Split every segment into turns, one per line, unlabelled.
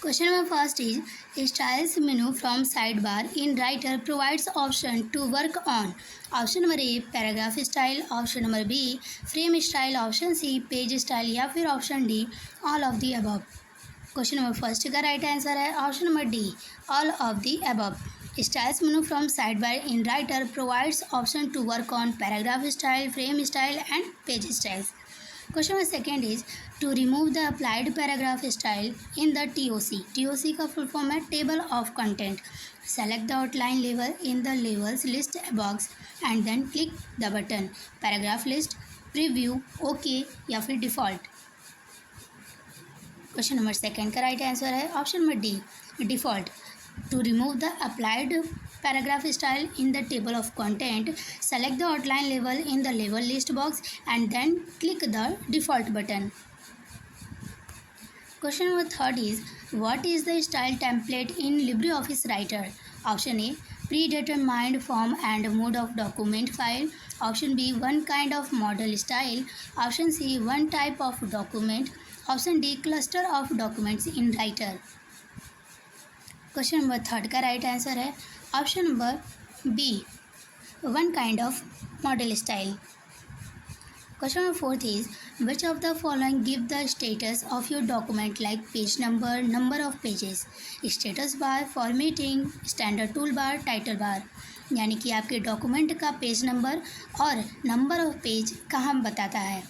Question number first is styles menu from sidebar in writer provides option to work on. Option number A paragraph style, option number B frame style, option C page style या फिर option D all of the above. Question number first का right answer है option number D all of the above. Styles menu from side bar in Writer provides option to work on paragraph style, frame style and page styles. Question number second is to remove the applied paragraph style in the TOC. TOC का full form है table of content. Select the outline level in the levels list box and then click the button paragraph list, preview, okay या फिर default. Question number second का right answer है option number D default. To remove the applied paragraph style in the table of content, select the outline label in the label list box and then click the default button. Question number third is what is the style template in LibreOffice Writer? Option A predetermined form and mode of document file. Option B one kind of model style. Option C one type of document. Option D cluster of documents in Writer. Question number third का right answer है option number B one kind of model style. Question number fourth is which of the following give the status of your document like page number, number of pages, status bar, formatting, standard tool bar, title bar. यानी कि आपके document का page number और number of page कहाँ बताता है.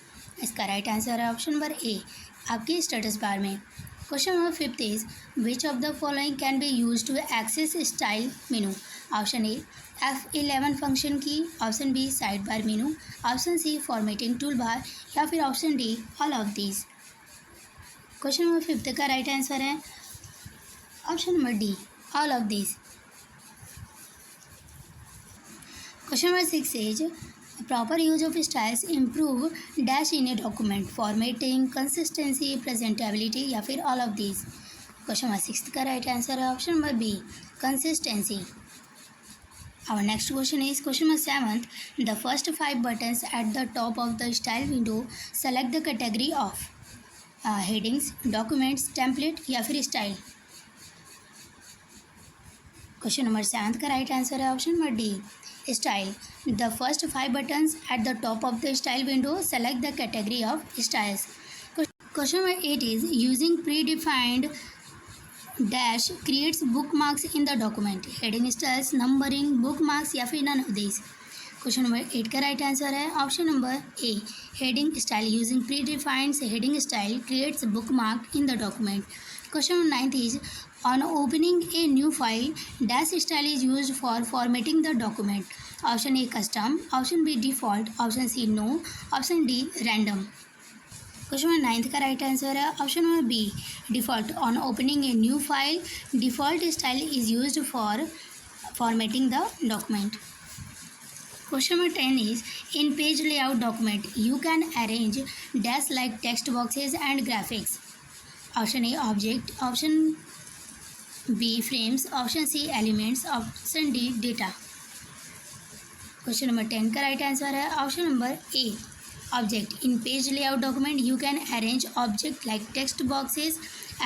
इसका right answer है ऑप्शन नंबर ए आपके स्टेटस बार में. Question number fifth is which of the following can be use to access style menu. Option A F11 function key, option B side bar menu, option C formatting tool bar या फिर option D all of these. Question number fifth का right answer है option number D all of these. Question number six is proper use of styles improve dash in a document, formatting, consistency, presentability या फिर all of these. Question number six का right answer है option number B consistency. Our next question is question number seventh. The first 5 buttons at the top of the style window select the category of headings, documents, template या फिर style. Question number seventh का right answer है option number D style. The first 5 buttons at the top of the style window select the category of styles. Question number 8 is using predefined dash creates bookmarks in the document, heading styles, numbering, bookmarks या फिर none of these. Question number 8 का right answer है option number A heading style. Using predefined heading style creates bookmark in the document. Question number 9 is on opening a new file dash style is used for formatting the document. Option A custom, option B default, option C no, option D random. Question number 9 का right answer है option number B default. On opening a new file default style is used for formatting the document. Question number 10 is in page layout document you can arrange dash like text boxes and graphics. Option A object, option B frames, option C elements, option D data. Question number 10 का right answer है option number A object. In page layout document you can arrange object like text boxes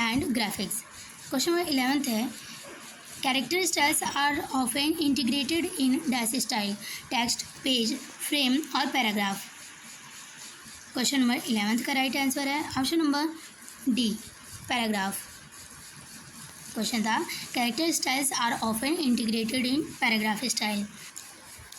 and graphics. Question number 11 है Character styles are often integrated in dash style, text, page, frame और paragraph. Question number 11 का right answer है option number D paragraph. Question था character styles are often integrated in paragraph style.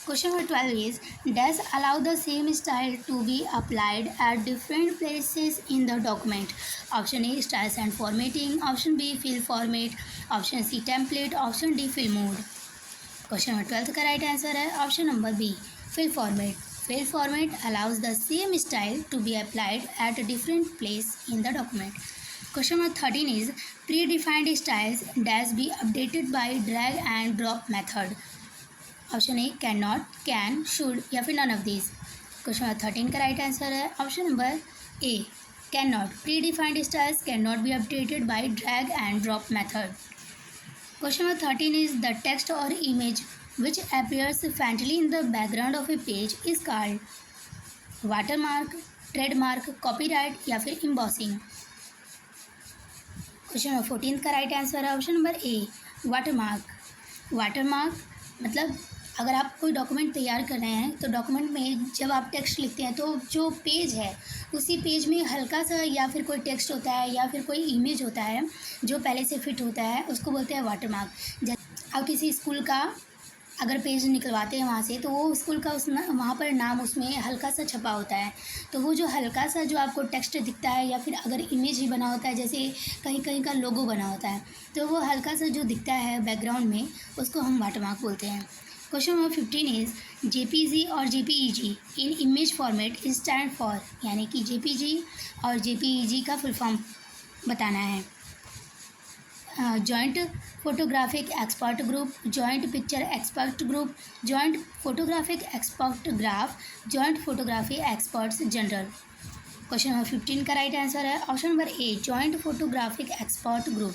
Question number 12 is dash allow the same style to be applied at different places in the document. Option A styles and formatting, option B fill format, option C template, option D fill mode. Question number 12 का right answer है option number B fill format. Fill format allows the same style to be applied at different place in the document. Question number 13 is predefined styles dash be updated by drag and drop method. Option A can not, can, should या फिर none of these. Question number 13 का right answer है option number A can not. Predefined styles can not be updated by drag and drop method. Question number 13 is the text और image which appears faintly in the background of a page is called watermark, trademark, copyright या फिर embossing. Question number 14 का right answer है option number ए, watermark. Watermark मतलब अगर आप कोई document तैयार कर रहे हैं तो डॉक्यूमेंट में जब आप टेक्स्ट लिखते हैं तो जो पेज है उसी पेज में हल्का सा या फिर कोई टेक्स्ट होता है या फिर कोई इमेज होता है जो पहले से फिट होता है, उसको बोलते हैं वाटरमार्क। आप किसी स्कूल का अगर पेज निकलवाते हैं वहाँ से तो वो स्कूल का उस वहाँ पर नाम उसमें हल्का सा छपा होता है, तो वो जो हल्का सा जो आपको टेक्स्ट दिखता है या फिर अगर इमेज ही बना होता है, जैसे कहीं कहीं का लोगो बना होता है, तो वो हल्का सा जो दिखता है बैकग्राउंड में उसको हम वाटरमार्क बोलते हैं। क्वेश्चन नंबर 15 इज़ JPG और JPEG in image format stand for, यानी कि JPG और JPEG का फुल फॉर्म बताना है। Joint photographic expert group, joint picture expert group, joint photographic expert graph, joint photography experts general. Question number 15 का right answer है option number A, joint photographic expert group.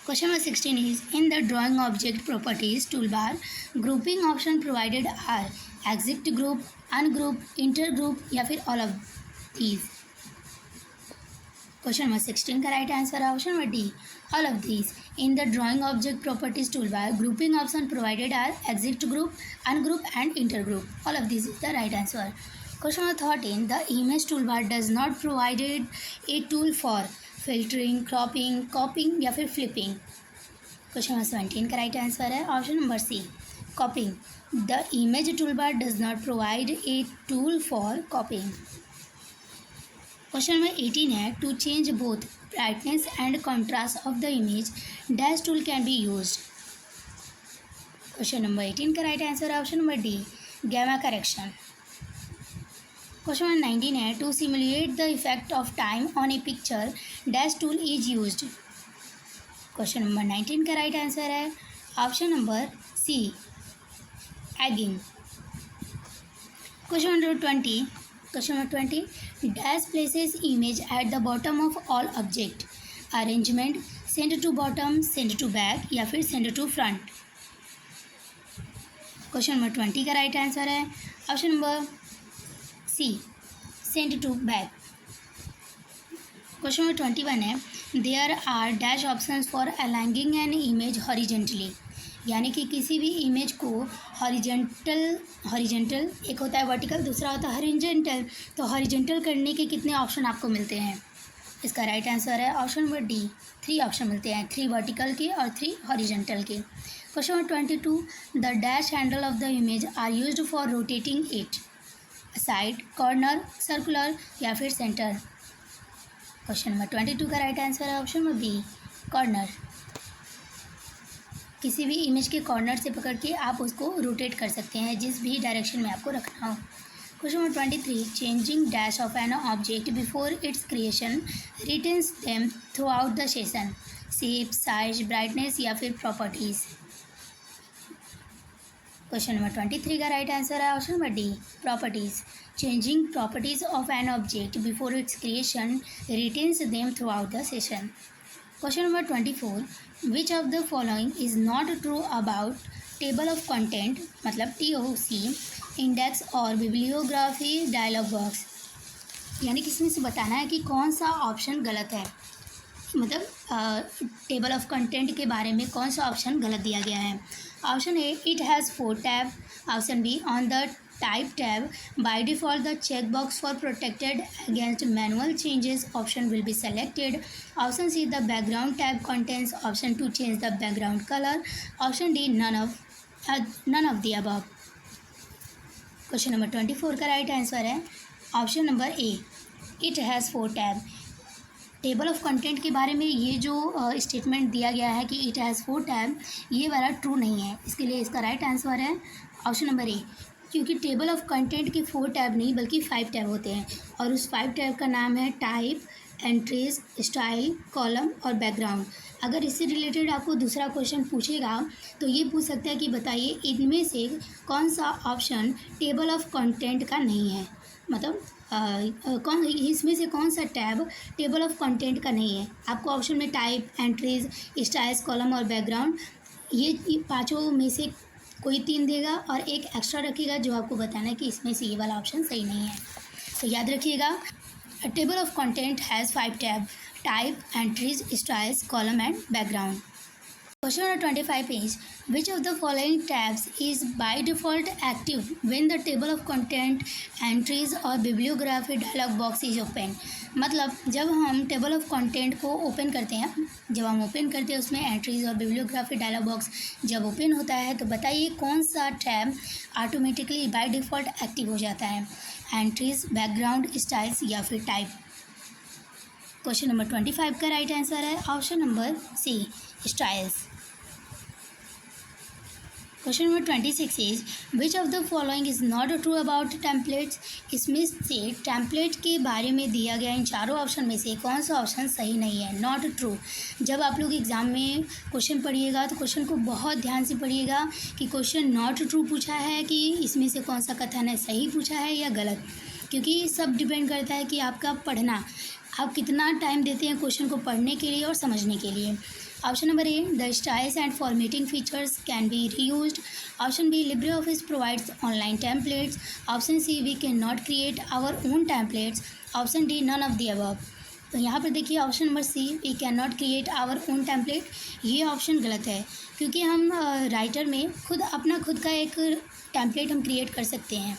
Question number 16 is in the drawing object properties toolbar, grouping option provided are exit group, ungroup, intergroup या फिर all of these। Question number 16 का right answer है option number D, all of these. In the drawing object properties toolbar, grouping option provided are exit group, ungroup and intergroup. All of this is the right answer. Question number 13, the image toolbar does not provided a tool for filtering, cropping, copping या फिर flipping. Question number 17 का right answer है option number C, copping. The image toolbar does not provide a tool for cropping. Question number 18 है to change both brightness and contrast of the image dash tool can be used. Question number 18 का right answer है option number D, gamma correction. Question number 19 है to simulate the effect of time on a picture dash tool is used. Question number 19 का right answer है option number C, ageing. Question number 20 dash places image at the bottom of all object, arrangement, send to bottom, send to back या फिर send to front. Question number 20 का right answer है option number C, send to back. Question number 21 है there are dash options for aligning an image horizontally, यानी कि किसी भी image को हॉरिजेंटल एक होता है वर्टिकल, दूसरा होता है हॉरिजेंटल, तो हॉरिजेंटल करने के कितने ऑप्शन आपको मिलते हैं? इसका राइट आंसर है ऑप्शन नंबर डी, 3 ऑप्शन मिलते हैं, 3 वर्टिकल के और 3 हॉरिजेंटल के। Question number 22 the dash handle of the image are used for rotating it, side, corner, circular या फिर सेंटर। क्वेश्चन नंबर 22 का राइट आंसर है ऑप्शन नंबर बी, कॉर्नर। किसी भी इमेज के कॉर्नर से पकड़ के आप उसको रोटेट कर सकते हैं जिस भी डायरेक्शन में आपको रखना हो। Question number 23 changing dash of an object before it's creation retains them through out the session, shape, size, brightness या फिर प्रॉपर्टीज़। क्वेश्चन नंबर 23 का राइट आंसर है option number D, properties. Changing properties of an object before it's creation retains them through out the session. Question number 24 which of the following is not true about table of content, मतलब TOC, index और bibliography dialogue box, यानी कि इसमें से बताना है कि कौन सा ऑप्शन गलत है, मतलब टेबल ऑफ कंटेंट के बारे में कौन सा ऑप्शन गलत दिया गया है। Option A it has 4 tab, option be on the type tab by default the checkbox for protected against manual changes option will be selected, option C the background tab contains option to change the background color, option D none of the above। Question number 24 का right answer है option number A, it has 4 tab. Table of content के बारे में ये जो statement दिया गया है कि इट हैज़ 4 टैब, ये वाला ट्रू नहीं है, इसके लिए इसका राइट आंसर है ऑप्शन नंबर ए, क्योंकि टेबल ऑफ कंटेंट के 4 टैब नहीं बल्कि 5 टैब होते हैं और उस 5 टैब का नाम है टाइप, एंट्रीज, स्टाइल, कॉलम और बैकग्राउंड। अगर इससे रिलेटेड आपको दूसरा क्वेश्चन पूछेगा तो ये पूछ सकता है कि बताइए इनमें से कौन सा ऑप्शन टेबल ऑफ कंटेंट का नहीं है, मतलब कौन इसमें से कौन सा टैब टेबल ऑफ कंटेंट का नहीं है। आपको ऑप्शन में टाइप, एंट्रीज, स्टाइल्स, कॉलम और बैकग्राउंड, ये पाँचों में से कोई 3 देगा और एक एक्स्ट्रा रखेगा जो आपको बताना है कि इसमें से ये वाला ऑप्शन सही नहीं है। तो याद रखिएगा A table of content has 5 tabs: type, entries, styles, column and background. Question number 25 is, which of the following tabs is by default active when the table of content, entries और bibliography dialog box is open? मतलब जब हम table of content को open करते हैं, जब हम open करते हैं उसमें एंट्रीज और बिब्लियोग्राफी डायलॉग बॉक्स जब ओपन होता है तो बताइए कौन सा tab automatically by default active हो जाता है, एंट्रीज, बैकग्राउंड, स्टाइल्स या फिर टाइप। क्वेश्चन नंबर 25 का राइट आंसर है option number C, styles. Question number 26 is, which of the following is not true about templates? इसमें से टेम्पलेट के बारे में दिया गया इन चारों ऑप्शन में से कौन सा ऑप्शन सही नहीं है, नॉट ट्रू। जब आप लोग एग्ज़ाम में क्वेश्चन पढ़िएगा तो क्वेश्चन को बहुत ध्यान से पढ़िएगा कि क्वेश्चन नॉट ट्रू पूछा है कि इसमें से कौन सा कथन है सही पूछा है या गलत, क्योंकि सब डिपेंड करता है कि आपका पढ़ना, आप कितना टाइम देते हैं क्वेश्चन को पढ़ने के लिए और समझने के लिए। Option number A, the styles and formatting features can be reused. Option B, LibreOffice provides online templates. Option C, we can not create our own templates. Option D, none of the above. तो यहाँ पर देखिए option number C, we can not create our own template, ये option गलत है, क्योंकि हम writer में खुद का एक टेम्पलेट हम क्रिएट कर सकते हैं,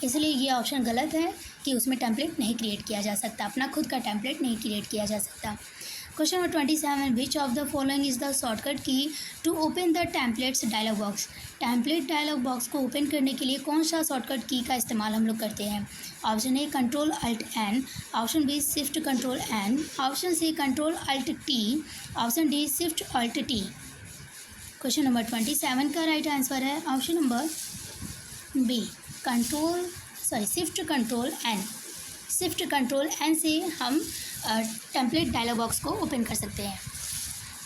इसलिए ये ऑप्शन गलत है कि उसमें टेम्पलेट नहीं क्रिएट किया जा सकता, अपना खुद का टेम्पलेट नहीं क्रिएट किया जा सकता। Question number 27, which of the following is the shortcut key to open the templates dialog box? Template dialog box को ओपन करने के लिए कौन सा शॉर्टकट की का इस्तेमाल हम लोग करते हैं? Option A, control alt N. Option B, shift control N. Option C, control alt T. Option D, shift alt T. Question number 27 का राइट आंसर है option number B, shift control N. Shift control N से हम template dialog box को open कर सकते हैं।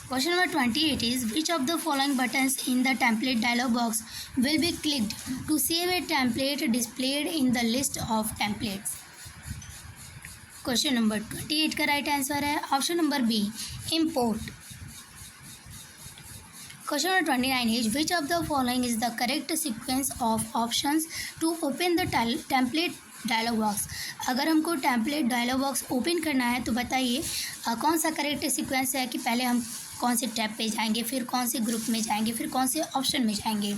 Question number 28 is, which of the following buttons in the template dialog box will be clicked to save A template displayed in the list of templates? Question number 28 का right answer है option number B, import. Question number 29 is, which of the following is the correct sequence of options to open the template dialog box? अगर हमको template dialog box open करना है तो बताइए कौन सा करेक्ट सीक्वेंस है कि पहले हम कौन से टैब पे जाएंगे, फिर कौन से ग्रुप में जाएंगे, फिर कौन से ऑप्शन में जाएंगे।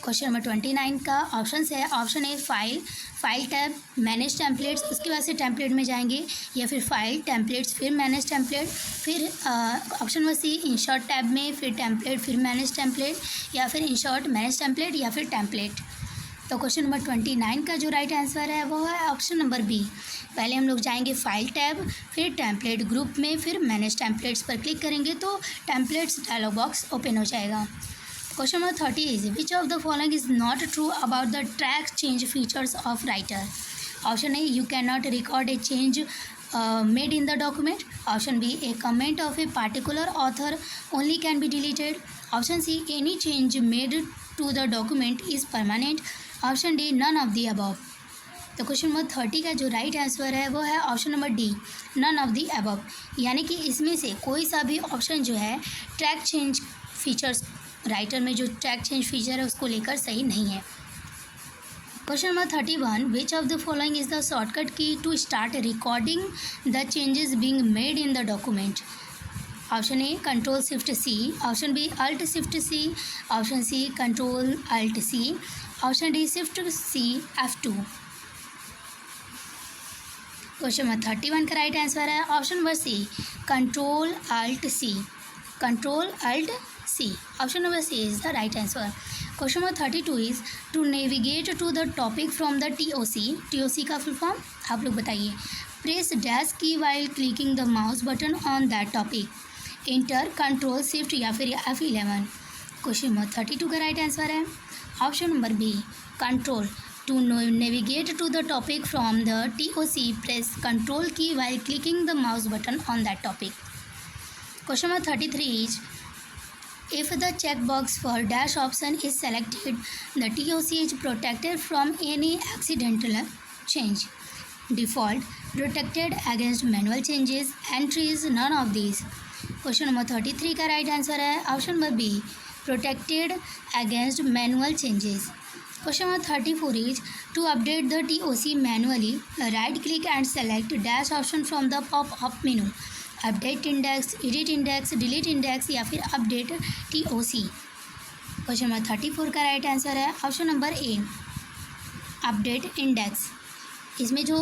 क्वेश्चन नंबर 29 का ऑप्शन है option A, file tab, manage templates, उसके बाद से टेम्पलेट में जाएंगे, या फिर फाइल टेम्पलेट्स फिर मैनेज टेम्पलेट, फिर option number C, insert tab में फिर टेम्पलेट फिर मैनेज टेम्पलेट, या फिर इंसर्ट मैनेज टेम्पलेट या फिर टेम्पलेट। तो क्वेश्चन नंबर 29 का जो राइट आंसर है वो है ऑप्शन नंबर बी। पहले हम लोग जाएंगे फाइल टैब, फिर टेम्पलेट ग्रुप में, फिर मैनेज टेम्पलेट्स पर क्लिक करेंगे तो टेम्पलेट्स डायलॉग बॉक्स ओपन हो जाएगा। Question number 30 is, which of the following is not true about the track change features of writer? Option A, you cannot record a change made in the document. Option B, a comment of a particular author only can be deleted. Option C, any change made to the document is permanent. Option D, none of the above. तो question number 30 का जो right answer है वो है option number D, none of the above, यानी कि इसमें से कोई सा भी ऑप्शन जो है ट्रैक चेंज फीचर्स, राइटर में जो ट्रैक चेंज फीचर है उसको लेकर सही नहीं है। Question number 31, which of the following is the shortcut key to start recording the changes being made in the document? Option A, control shift C. Option B, alt shift C. Option C, control alt C. Option D, shift C F2। Question number 31 का right answer है option number C, control alt C. Control alt C, option number C is the right answer. Question number 32 is, to navigate to the topic from the TOC, TOC का full form आप लोग बताइए। Press dash key while clicking the mouse button on that topic, enter, control shift या फिर F11। Question number 32 का right answer है option number B, control. To navigate to the topic from the TOC, press control key while clicking the mouse button on that topic. Question number 33 is, if the checkbox for dash option is selected, the TOC is protected from any accidental change. Default, protected against manual changes, entries, none of these. Question number 33 का right answer है option number B, protected against manual changes. Question number 34 is to update the TOC manually, right click and select dash option from the pop-up menu. Update index, edit index, delete index या फिर update TOC. Question number 34 का right answer है option number ए, update index. इसमें जो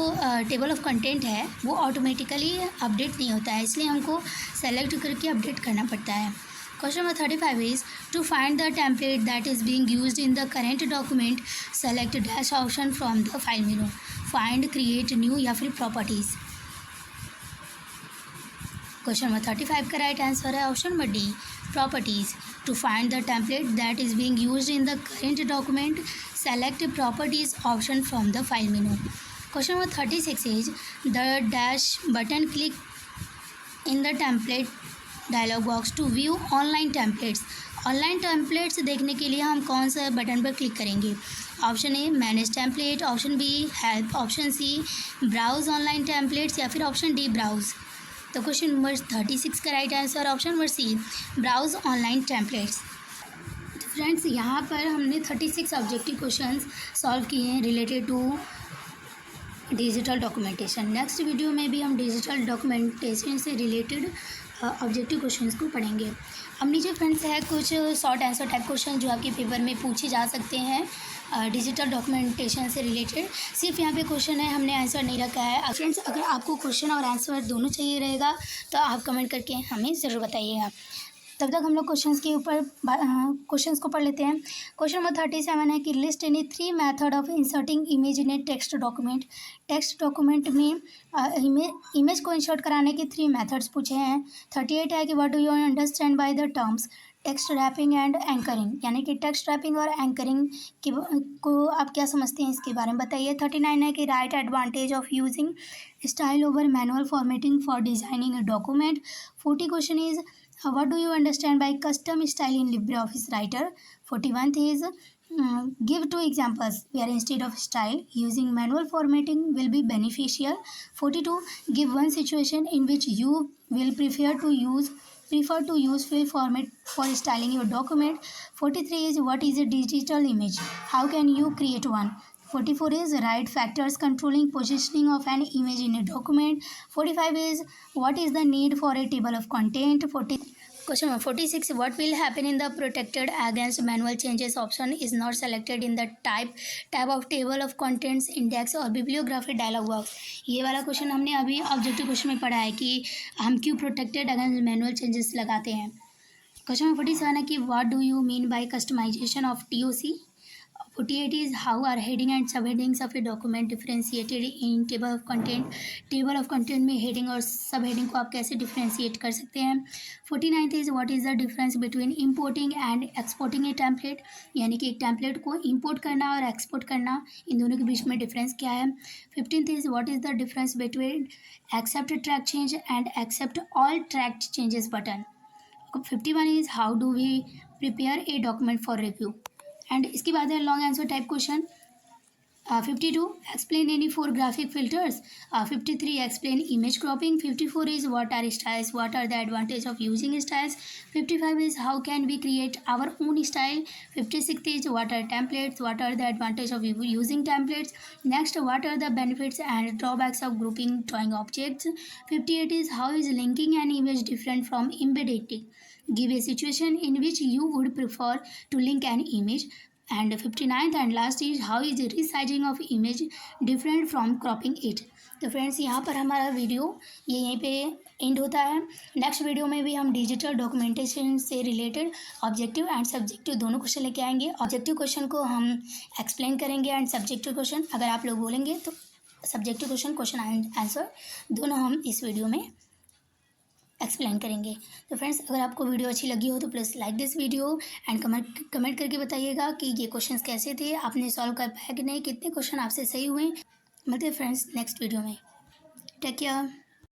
table of content है वो automatically update नहीं होता है, इसलिए हमको सेलेक्ट करके अपडेट करना पड़ता है। Question number 35 is to find the template that is being used in the current document, select dash option from the file menu. Find, create, new या फिर प्रॉपर्टीज। क्वेश्चन नंबर 35 का राइट आंसर है option number D, properties. To find the template that is being used in the current document, select properties option from the file menu. Question number 36 is the dash button click in the template dialog box to view online templates. Online templates देखने के लिए हम कौन सा button पर click करेंगे? Option A manage template, option B help, option C browse online templates या फिर ऑप्शन डी ब्राउज। तो क्वेश्चन नंबर 36 का right answer option number C, browse online templates. Friends, यहाँ पर हमने 36 ऑब्जेक्टिव क्वेश्चंस सॉल्व किए हैं related to digital documentation. Next video में भी हम डिजिटल डॉक्यूमेंटेशन से रिलेटेड ऑब्जेक्टिव क्वेश्चंस को पढ़ेंगे। अब नीचे फ्रेंड्स है कुछ शॉर्ट आंसर टाइप क्वेश्चन जो आपके पेपर में पूछे जा सकते हैं डिजिटल डॉक्यूमेंटेशन से रिलेटेड। सिर्फ यहाँ पे क्वेश्चन है, हमने आंसर नहीं रखा है। फ्रेंड्स, अगर आपको क्वेश्चन और आंसर दोनों चाहिए रहेगा तो आप कमेंट करके हमें ज़रूर बताइएगा। तब तक हम लोग क्वेश्चंस को पढ़ लेते हैं। क्वेश्चन नंबर 37 है कि list any 3 method of inserting image in a text document. Text document में इमेज को इंसर्ट कराने के 3 मेथड्स पूछे हैं। 38 है कि what do you understand by the terms text wrapping and anchoring, यानी कि टेक्स्ट रैपिंग और एंकरिंग को आप क्या समझते हैं, इसके बारे में बताइए। 39 है कि right advantage of using style over manual formatting for designing a document. 40 question is what do you understand by custom style in LibreOffice Writer? 41th is give 2 examples where instead of style using manual formatting will be beneficial. 42 give 1 situation in which you will prefer to use fill format for styling your document. 43 is what is a digital image, how can you create one. 44 is write factors controlling positioning of an image in a document. 45 is what is the need for a table of content. Question number 46 what will happen in the protected against manual changes option is not selected in the tab of table of contents index और bibliography dialog box। ये वाला question हमने अभी objective question में पढ़ा है कि हम क्यों प्रोटेक्टेड अगेंस्ट मैनुअल चेंजेस लगाते हैं। क्वेश्चन नंबर 47 है कि what do you mean by customization of TOC। 48 is how are heading and subheadings of a document differentiated in table of content। Table of content में heading और सब heading को आप कैसे डिफ्रेंशिएट कर सकते हैं। 49 is what is the difference between importing and exporting a template, यानी कि एक टेम्पलेट को इंपोर्ट करना और एक्सपोर्ट करना, इन दोनों के बीच में डिफरेंस क्या है। 15th is what is the difference between accept track change and accept all tracked changes button। 51 is how do we prepare a document for review। And इसके बाद है long answer type question. 52 explain any 4 graphic filters. 53 explain image cropping. 54 is what are styles, what are the advantage of using styles. 55 is how can we create our own style. 56 is what are templates, what are the advantage of using templates. Next what are the benefits and drawbacks of grouping drawing objects. 58 is how is linking an image different from embedding, give a situation in which you would prefer to link an image। and 59th and last is how is resizing of image different from cropping it। तो friends, यहाँ पर हमारा video ये यहीं पे and होता है। Next video में भी हम डिजिटल डॉक्यूमेंटेशन से रिलेटेड ऑब्जेक्टिव एंड सब्जेक्टिव दोनों क्वेश्चन लेके आएंगे। ऑब्जेक्टिव क्वेश्चन को हम एक्सप्लेन करेंगे एंड सब्जेक्टिव क्वेश्चन अगर आप लोग बोलेंगे तो सब्जेक्टिव क्वेश्चन एंड आंसर दोनों हम इस वीडियो में एक्सप्लेन करेंगे। तो फ्रेंड्स, अगर आपको वीडियो अच्छी लगी हो तो please like this video and comment करके बताइएगा कि ये क्वेश्चंस कैसे थे, आपने सॉल्व कर पाया कि नहीं, कितने क्वेश्चन आपसे सही हुए। मिलते हैं फ्रेंड्स नेक्स्ट वीडियो में। Take care.